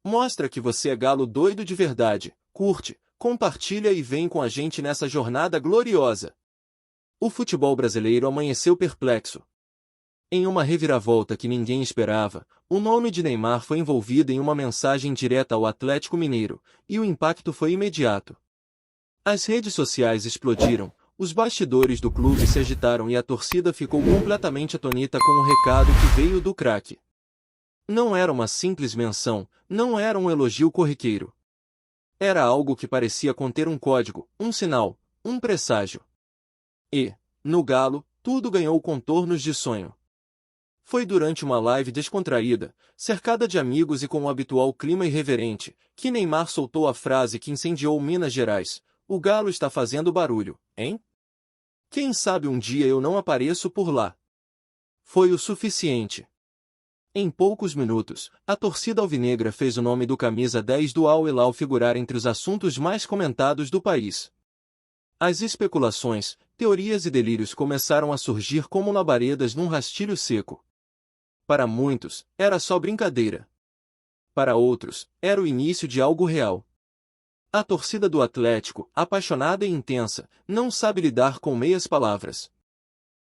Mostra que você é galo doido de verdade, curte, compartilha e vem com a gente nessa jornada gloriosa. O futebol brasileiro amanheceu perplexo. Em uma reviravolta que ninguém esperava, o nome de Neymar foi envolvido em uma mensagem direta ao Atlético Mineiro, e o impacto foi imediato. As redes sociais explodiram, os bastidores do clube se agitaram e a torcida ficou completamente atônita com o recado que veio do craque. Não era uma simples menção, não era um elogio corriqueiro. Era algo que parecia conter um código, um sinal, um presságio. E, no Galo, tudo ganhou contornos de sonho. Foi durante uma live descontraída, cercada de amigos e com o habitual clima irreverente, que Neymar soltou a frase que incendiou Minas Gerais: "O Galo está fazendo barulho, hein? Quem sabe um dia eu não apareço por lá." Foi o suficiente. Em poucos minutos, a torcida alvinegra fez o nome do camisa 10 do Al Hilal figurar entre os assuntos mais comentados do país. As especulações, teorias e delírios começaram a surgir como labaredas num rastilho seco. Para muitos, era só brincadeira. Para outros, era o início de algo real. A torcida do Atlético, apaixonada e intensa, não sabe lidar com meias palavras.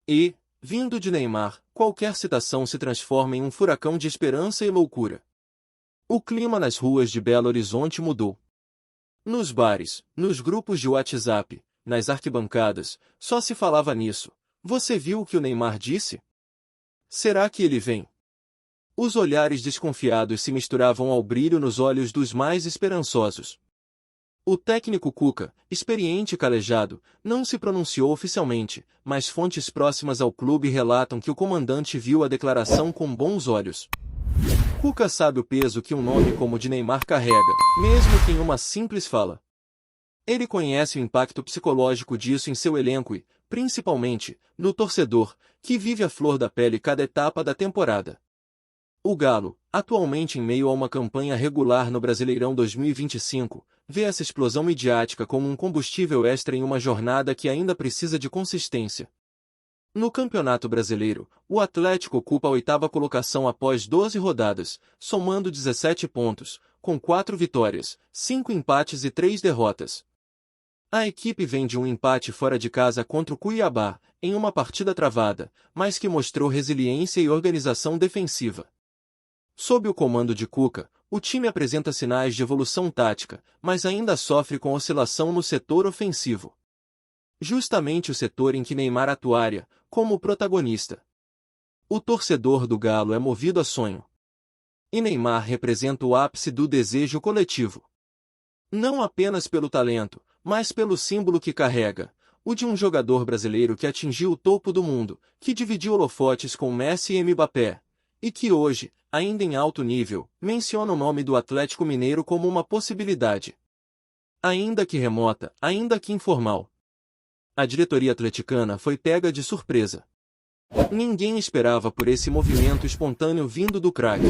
E, vindo de Neymar, qualquer citação se transforma em um furacão de esperança e loucura. O clima nas ruas de Belo Horizonte mudou. Nos bares, nos grupos de WhatsApp, nas arquibancadas, só se falava nisso. Você viu o que o Neymar disse? Será que ele vem? Os olhares desconfiados se misturavam ao brilho nos olhos dos mais esperançosos. O técnico Cuca, experiente e calejado, não se pronunciou oficialmente, mas fontes próximas ao clube relatam que o comandante viu a declaração com bons olhos. Cuca sabe o peso que um nome como o de Neymar carrega, mesmo que em uma simples fala. Ele conhece o impacto psicológico disso em seu elenco e, principalmente, no torcedor, que vive à flor da pele cada etapa da temporada. O Galo, atualmente em meio a uma campanha regular no Brasileirão 2025, vê essa explosão midiática como um combustível extra em uma jornada que ainda precisa de consistência. No Campeonato Brasileiro, o Atlético ocupa a 8ª colocação após 12 rodadas, somando 17 pontos, com 4 vitórias, 5 empates e 3 derrotas. A equipe vem de um empate fora de casa contra o Cuiabá, em uma partida travada, mas que mostrou resiliência e organização defensiva. Sob o comando de Cuca, o time apresenta sinais de evolução tática, mas ainda sofre com oscilação no setor ofensivo. Justamente o setor em que Neymar atuaria, como protagonista. O torcedor do Galo é movido a sonho. E Neymar representa o ápice do desejo coletivo. Não apenas pelo talento, mas pelo símbolo que carrega, o de um jogador brasileiro que atingiu o topo do mundo, que dividiu holofotes com Messi e Mbappé, e que hoje, ainda em alto nível, menciona o nome do Atlético Mineiro como uma possibilidade. Ainda que remota, ainda que informal. A diretoria atleticana foi pega de surpresa. Ninguém esperava por esse movimento espontâneo vindo do craque.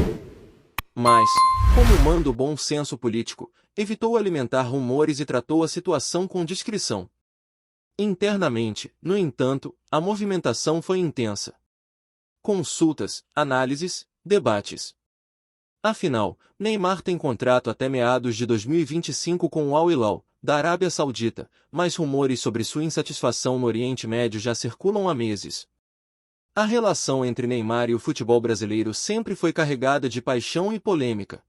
Mas, como manda o bom senso político, evitou alimentar rumores e tratou a situação com discrição. Internamente, no entanto, a movimentação foi intensa. Consultas, análises, debates. Afinal, Neymar tem contrato até meados de 2025 com o Al Hilal, da Arábia Saudita, mas rumores sobre sua insatisfação no Oriente Médio já circulam há meses. A relação entre Neymar e o futebol brasileiro sempre foi carregada de paixão e polêmica.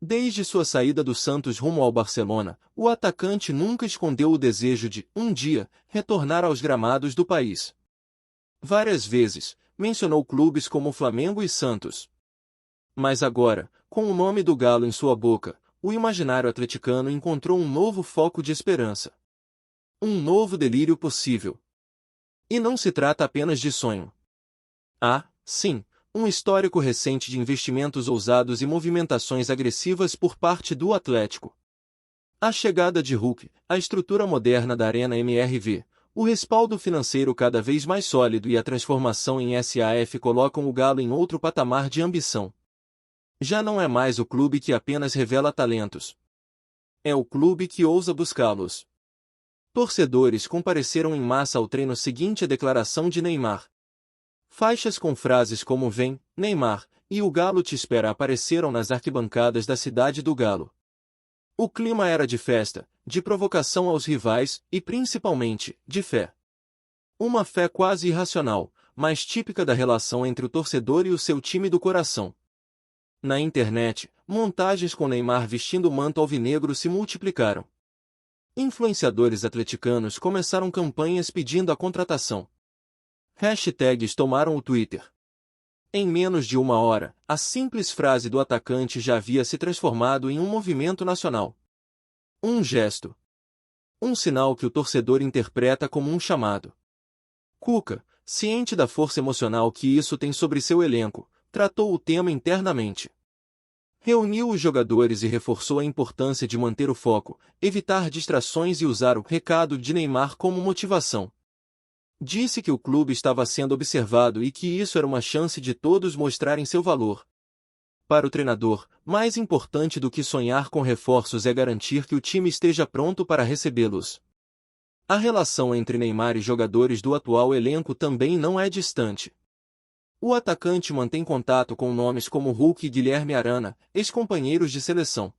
Desde sua saída do Santos rumo ao Barcelona, o atacante nunca escondeu o desejo de, um dia, retornar aos gramados do país. Várias vezes, mencionou clubes como Flamengo e Santos. Mas agora, com o nome do Galo em sua boca, o imaginário atleticano encontrou um novo foco de esperança. Um novo delírio possível. E não se trata apenas de sonho. Há, sim, um histórico recente de investimentos ousados e movimentações agressivas por parte do Atlético. A chegada de Hulk, a estrutura moderna da Arena MRV, o respaldo financeiro cada vez mais sólido e a transformação em SAF colocam o Galo em outro patamar de ambição. Já não é mais o clube que apenas revela talentos. É o clube que ousa buscá-los. Torcedores compareceram em massa ao treino seguinte à declaração de Neymar. Faixas com frases como "Vem, Neymar", e o Galo te espera apareceram nas arquibancadas da cidade do Galo. O clima era de festa, de provocação aos rivais e, principalmente, de fé. Uma fé quase irracional, mas típica da relação entre o torcedor e o seu time do coração. Na internet, montagens com Neymar vestindo o manto alvinegro se multiplicaram. Influenciadores atleticanos começaram campanhas pedindo a contratação. Hashtags tomaram o Twitter. Em menos de uma hora, a simples frase do atacante já havia se transformado em um movimento nacional. Um gesto. Um sinal que o torcedor interpreta como um chamado. Cuca, ciente da força emocional que isso tem sobre seu elenco, tratou o tema internamente. Reuniu os jogadores e reforçou a importância de manter o foco, evitar distrações e usar o recado de Neymar como motivação. Disse que o clube estava sendo observado e que isso era uma chance de todos mostrarem seu valor. Para o treinador, mais importante do que sonhar com reforços é garantir que o time esteja pronto para recebê-los. A relação entre Neymar e jogadores do atual elenco também não é distante. O atacante mantém contato com nomes como Hulk e Guilherme Arana, ex-companheiros de seleção.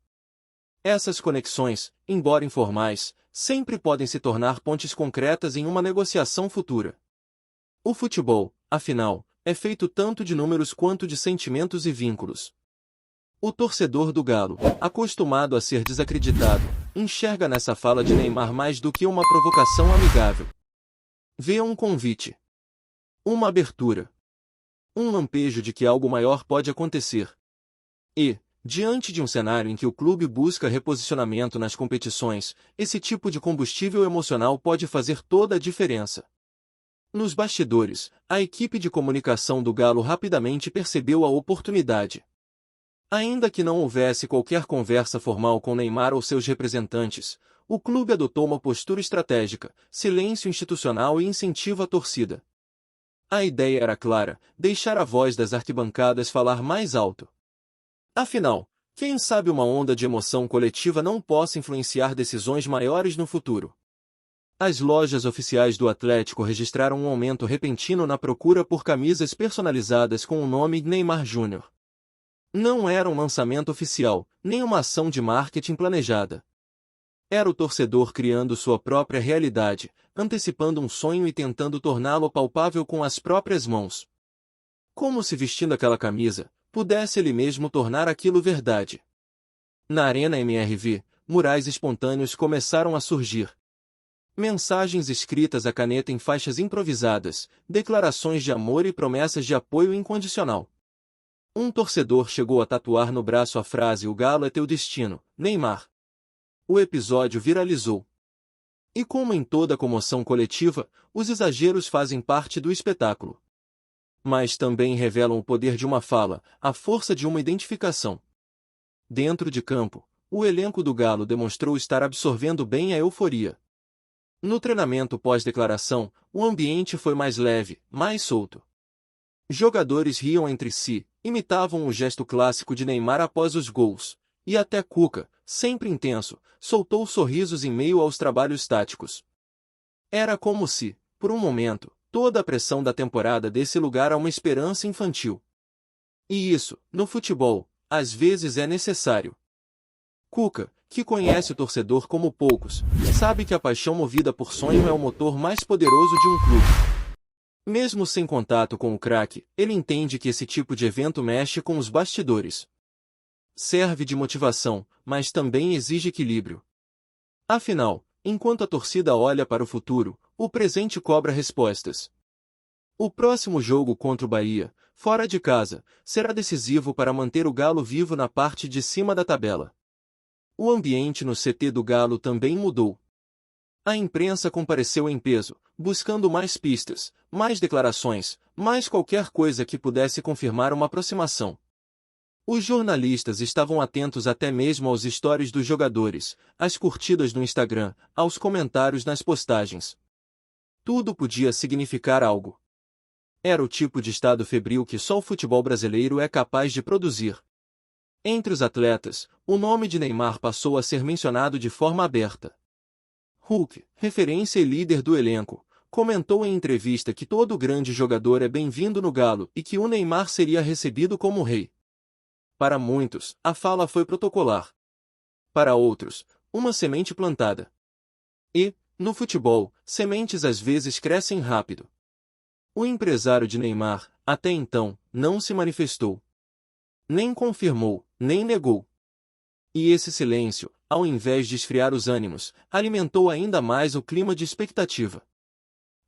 Essas conexões, embora informais, sempre podem se tornar pontes concretas em uma negociação futura. O futebol, afinal, é feito tanto de números quanto de sentimentos e vínculos. O torcedor do Galo, acostumado a ser desacreditado, enxerga nessa fala de Neymar mais do que uma provocação amigável. Vê um convite. Uma abertura. Um lampejo de que algo maior pode acontecer. E, diante de um cenário em que o clube busca reposicionamento nas competições, esse tipo de combustível emocional pode fazer toda a diferença. Nos bastidores, a equipe de comunicação do Galo rapidamente percebeu a oportunidade. Ainda que não houvesse qualquer conversa formal com Neymar ou seus representantes, o clube adotou uma postura estratégica, silêncio institucional e incentivo à torcida. A ideia era clara, deixar a voz das arquibancadas falar mais alto. Afinal, quem sabe uma onda de emoção coletiva não possa influenciar decisões maiores no futuro. As lojas oficiais do Atlético registraram um aumento repentino na procura por camisas personalizadas com o nome Neymar Júnior. Não era um lançamento oficial, nem uma ação de marketing planejada. Era o torcedor criando sua própria realidade, antecipando um sonho e tentando torná-lo palpável com as próprias mãos. Como se vestindo aquela camisa, pudesse ele mesmo tornar aquilo verdade. Na Arena MRV, murais espontâneos começaram a surgir. Mensagens escritas à caneta em faixas improvisadas, declarações de amor e promessas de apoio incondicional. Um torcedor chegou a tatuar no braço a frase "O Galo é teu destino, Neymar". O episódio viralizou. E como em toda comoção coletiva, os exageros fazem parte do espetáculo. Mas também revelam o poder de uma fala, a força de uma identificação. Dentro de campo, o elenco do Galo demonstrou estar absorvendo bem a euforia. No treinamento pós-declaração, o ambiente foi mais leve, mais solto. Jogadores riam entre si, imitavam o gesto clássico de Neymar após os gols, e até Cuca, sempre intenso, soltou sorrisos em meio aos trabalhos táticos. Era como se, por um momento, toda a pressão da temporada desse lugar a uma esperança infantil. E isso, no futebol, às vezes é necessário. Cuca, que conhece o torcedor como poucos, sabe que a paixão movida por sonho é o motor mais poderoso de um clube. Mesmo sem contato com o craque, ele entende que esse tipo de evento mexe com os bastidores. Serve de motivação, mas também exige equilíbrio. Afinal, enquanto a torcida olha para o futuro, o presente cobra respostas. O próximo jogo contra o Bahia, fora de casa, será decisivo para manter o Galo vivo na parte de cima da tabela. O ambiente no CT do Galo também mudou. A imprensa compareceu em peso, buscando mais pistas, mais declarações, mais qualquer coisa que pudesse confirmar uma aproximação. Os jornalistas estavam atentos até mesmo aos stories dos jogadores, às curtidas no Instagram, aos comentários nas postagens. Tudo podia significar algo. Era o tipo de estado febril que só o futebol brasileiro é capaz de produzir. Entre os atletas, o nome de Neymar passou a ser mencionado de forma aberta. Hulk, referência e líder do elenco, comentou em entrevista que todo grande jogador é bem-vindo no Galo e que o Neymar seria recebido como rei. Para muitos, a fala foi protocolar. Para outros, uma semente plantada. E, no futebol, sementes às vezes crescem rápido. O empresário de Neymar, até então, não se manifestou. Nem confirmou, nem negou. E esse silêncio, ao invés de esfriar os ânimos, alimentou ainda mais o clima de expectativa.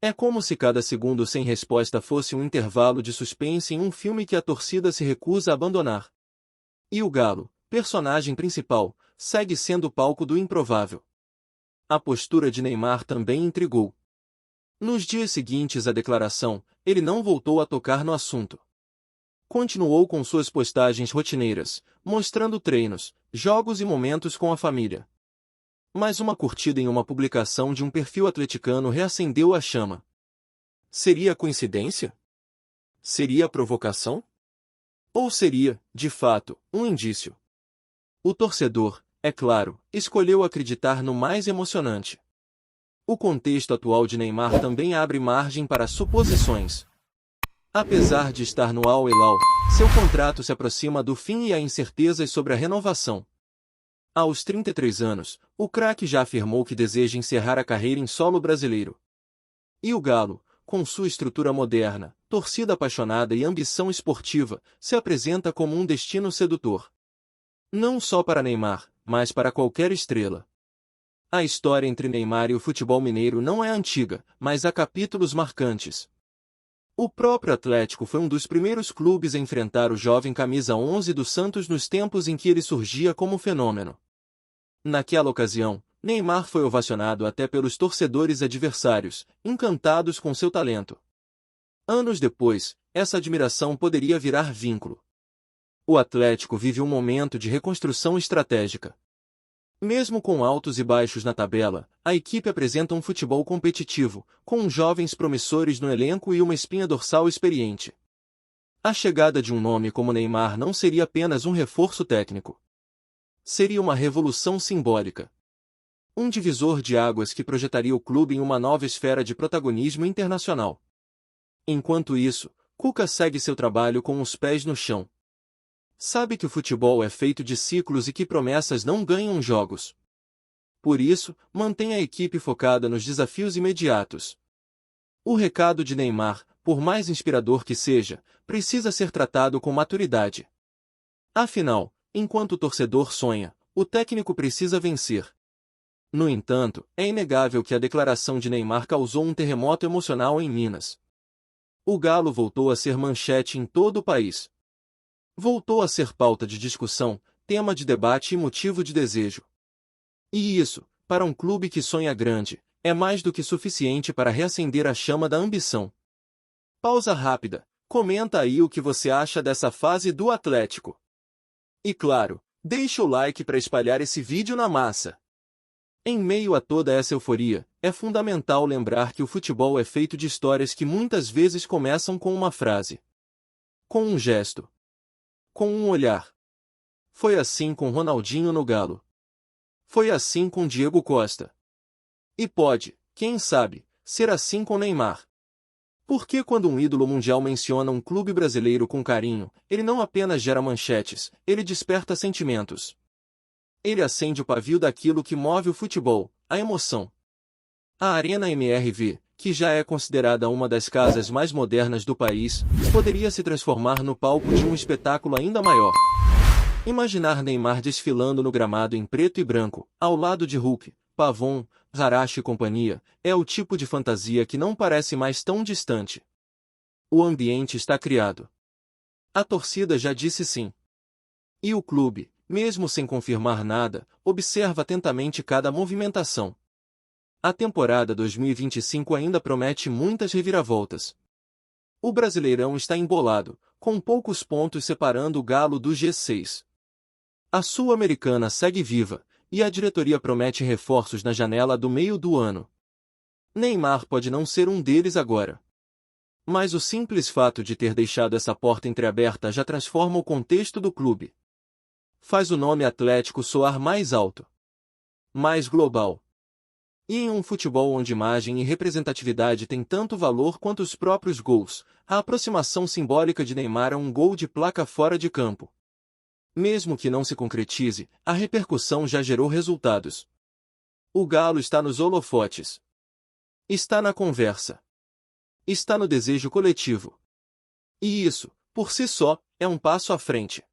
É como se cada segundo sem resposta fosse um intervalo de suspense em um filme que a torcida se recusa a abandonar. E o Galo, personagem principal, segue sendo o palco do improvável. A postura de Neymar também intrigou. Nos dias seguintes à declaração, ele não voltou a tocar no assunto. Continuou com suas postagens rotineiras, mostrando treinos, jogos e momentos com a família. Mas uma curtida em uma publicação de um perfil atleticano reacendeu a chama. Seria coincidência? Seria provocação? Ou seria, de fato, um indício? O torcedor, é claro, escolheu acreditar no mais emocionante. O contexto atual de Neymar também abre margem para suposições. Apesar de estar no Al Hilal, seu contrato se aproxima do fim e há incertezas sobre a renovação. Aos 33 anos, o craque já afirmou que deseja encerrar a carreira em solo brasileiro. E o Galo, com sua estrutura moderna, torcida apaixonada e ambição esportiva, se apresenta como um destino sedutor. Não só para Neymar, mas para qualquer estrela. A história entre Neymar e o futebol mineiro não é antiga, mas há capítulos marcantes. O próprio Atlético foi um dos primeiros clubes a enfrentar o jovem camisa 11 do Santos nos tempos em que ele surgia como fenômeno. Naquela ocasião, Neymar foi ovacionado até pelos torcedores adversários, encantados com seu talento. Anos depois, essa admiração poderia virar vínculo. O Atlético vive um momento de reconstrução estratégica. Mesmo com altos e baixos na tabela, a equipe apresenta um futebol competitivo, com jovens promissores no elenco e uma espinha dorsal experiente. A chegada de um nome como Neymar não seria apenas um reforço técnico. Seria uma revolução simbólica. Um divisor de águas que projetaria o clube em uma nova esfera de protagonismo internacional. Enquanto isso, Cuca segue seu trabalho com os pés no chão. Sabe que o futebol é feito de ciclos e que promessas não ganham jogos. Por isso, mantém a equipe focada nos desafios imediatos. O recado de Neymar, por mais inspirador que seja, precisa ser tratado com maturidade. Afinal, enquanto o torcedor sonha, o técnico precisa vencer. No entanto, é inegável que a declaração de Neymar causou um terremoto emocional em Minas. O Galo voltou a ser manchete em todo o país. Voltou a ser pauta de discussão, tema de debate e motivo de desejo. E isso, para um clube que sonha grande, é mais do que suficiente para reacender a chama da ambição. Pausa rápida, comenta aí o que você acha dessa fase do Atlético. E claro, deixa o like para espalhar esse vídeo na massa. Em meio a toda essa euforia, é fundamental lembrar que o futebol é feito de histórias que muitas vezes começam com uma frase. Com um gesto. Com um olhar. Foi assim com Ronaldinho no Galo. Foi assim com Diego Costa. E pode, quem sabe, ser assim com Neymar. Porque quando um ídolo mundial menciona um clube brasileiro com carinho, ele não apenas gera manchetes, ele desperta sentimentos. Ele acende o pavio daquilo que move o futebol, a emoção. A Arena MRV, que já é considerada uma das casas mais modernas do país, poderia se transformar no palco de um espetáculo ainda maior. Imaginar Neymar desfilando no gramado em preto e branco, ao lado de Hulk, Pavon, Harashi e companhia, é o tipo de fantasia que não parece mais tão distante. O ambiente está criado. A torcida já disse sim. E o clube, mesmo sem confirmar nada, observa atentamente cada movimentação. A temporada 2025 ainda promete muitas reviravoltas. O Brasileirão está embolado, com poucos pontos separando o Galo do G6. A Sul-Americana segue viva, e a diretoria promete reforços na janela do meio do ano. Neymar pode não ser um deles agora. Mas o simples fato de ter deixado essa porta entreaberta já transforma o contexto do clube. Faz o nome Atlético soar mais alto. Mais global. E em um futebol onde imagem e representatividade têm tanto valor quanto os próprios gols, a aproximação simbólica de Neymar a um gol de placa fora de campo. Mesmo que não se concretize, a repercussão já gerou resultados. O Galo está nos holofotes. Está na conversa. Está no desejo coletivo. E isso, por si só, é um passo à frente.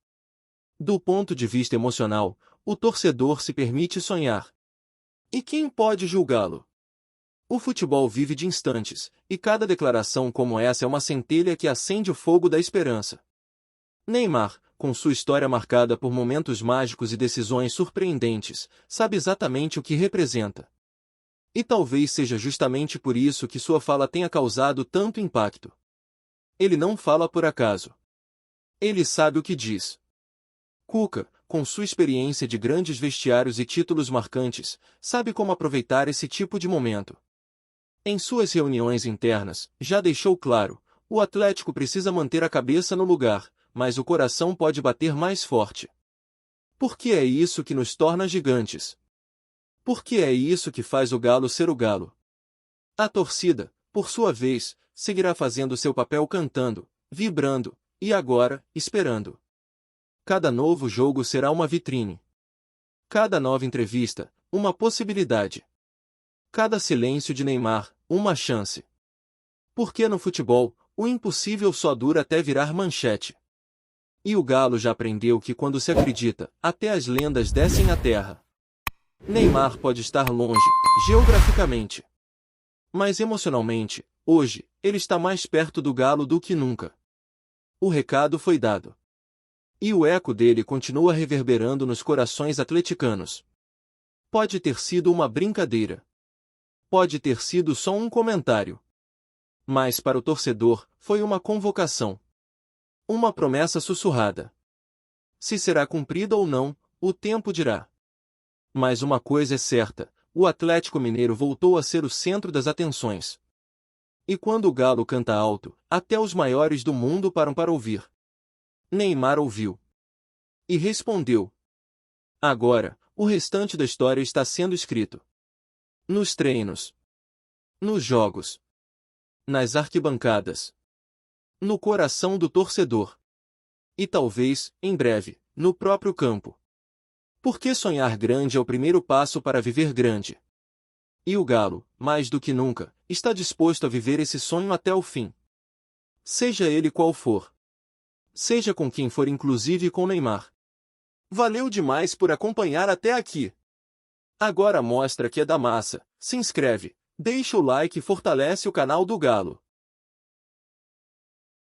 Do ponto de vista emocional, o torcedor se permite sonhar. E quem pode julgá-lo? O futebol vive de instantes, e cada declaração como essa é uma centelha que acende o fogo da esperança. Neymar, com sua história marcada por momentos mágicos e decisões surpreendentes, sabe exatamente o que representa. E talvez seja justamente por isso que sua fala tenha causado tanto impacto. Ele não fala por acaso. Ele sabe o que diz. Cuca, com sua experiência de grandes vestiários e títulos marcantes, sabe como aproveitar esse tipo de momento. Em suas reuniões internas, já deixou claro, o Atlético precisa manter a cabeça no lugar, mas o coração pode bater mais forte. Porque é isso que nos torna gigantes. Porque é isso que faz o Galo ser o Galo. A torcida, por sua vez, seguirá fazendo seu papel cantando, vibrando, e agora, esperando. Cada novo jogo será uma vitrine. Cada nova entrevista, uma possibilidade. Cada silêncio de Neymar, uma chance. Porque no futebol, o impossível só dura até virar manchete. E o Galo já aprendeu que quando se acredita, até as lendas descem à terra. Neymar pode estar longe, geograficamente. Mas emocionalmente, hoje, ele está mais perto do Galo do que nunca. O recado foi dado. E o eco dele continua reverberando nos corações atleticanos. Pode ter sido uma brincadeira. Pode ter sido só um comentário. Mas para o torcedor, foi uma convocação. Uma promessa sussurrada. Se será cumprida ou não, o tempo dirá. Mas uma coisa é certa, o Atlético Mineiro voltou a ser o centro das atenções. E quando o Galo canta alto, até os maiores do mundo param para ouvir. Neymar ouviu. E respondeu. Agora, o restante da história está sendo escrito. Nos treinos. Nos jogos. Nas arquibancadas. No coração do torcedor. E talvez, em breve, no próprio campo. Porque sonhar grande é o primeiro passo para viver grande. E o Galo, mais do que nunca, está disposto a viver esse sonho até o fim. Seja ele qual for. Seja com quem for, inclusive com Neymar. Valeu demais por acompanhar até aqui. Agora mostra que é da massa, se inscreve, deixa o like e fortalece o canal do Galo.